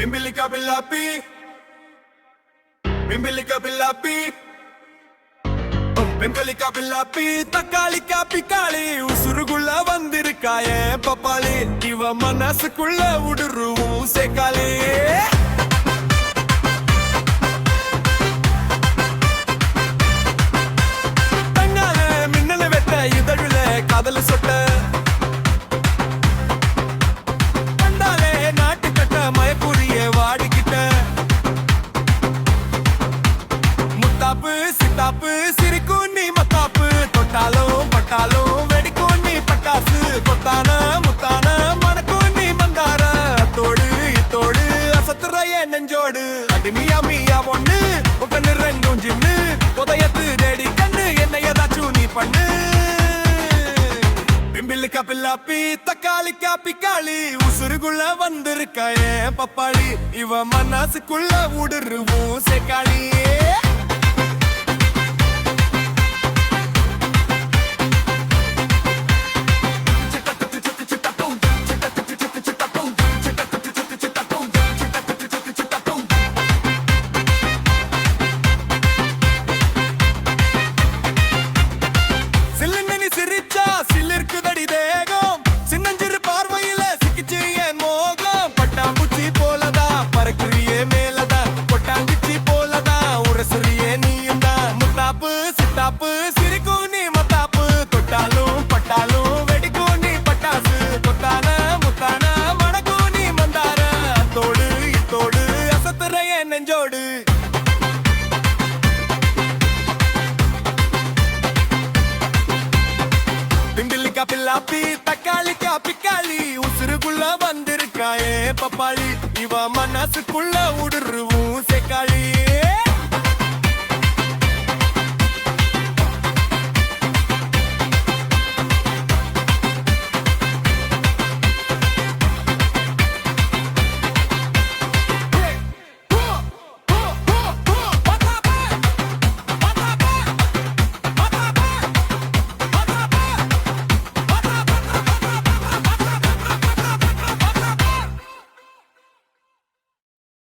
Bimbilica billapi, bimbilica billapi, bimbilica billapi, தக்காளி காப்பிக்காளி உசுருக்குள்ள வந்திருக்காயே பப்பாளி இவ மனசுக்குள்ள உடுருவும் சேக்காளி தங்கால மின்னல வெட்ட இதழுல காதல் சொட்ட சித்தாப்பு சிரிக்கும் நீ மத்தாப்பு தொட்டாலும் பட்டாலும் வெடிக்கும் நீ பட்டாசு கொத்தான முத்தான மணக்கும் நீ மந்தார தோடு இத்தோடு அசத்துறைய நெஞ்சோடு அடிமியா மியா ஒண்ணு உக்கன்னு ரெண்டும் ஜின்னு உதயத்து தேடி கண்ணு என்ன ஏதாச்சும் நீ பண்ணு பிம்பிலிக்கா பில்லாப்பி தக்காளி காப்பிக்காளி உசுருக்குள்ள வந்திருக்காயே பப்பாளி இவ மனசுக்குள்ள உடுருவும் சேக்காளியே சிலிர்க்குதடி தேகம் சின்னஞ்சிறு பார்வையில சிக்கிச்சு என் மோகம் பட்டாம்பூச்சி போலதா பறக்குறியே மேலதா கொட்டாங்குச்சி போலதா உரசுறியே நீயும் தான் முத்தாப்பு சித்தாப்பு சிரிக்கும் நீ மத்தாப்பு தொட்டாலும் பட்டாலும் வெடிக்கும் நீ பட்டாசு கொத்தான முத்தான மணக்கும் நீ மந்தார தோடு இத்தோடு அசத்துறைய நெஞ்சோடு பிம்பிலிக்கா பில்லாப்பி தக்காளி காப்பிக்காளி உசுருக்குள்ள வந்திருக்காயே பப்பாளி இவ மனசுக்குள்ள உடுருவும் சேக்காளி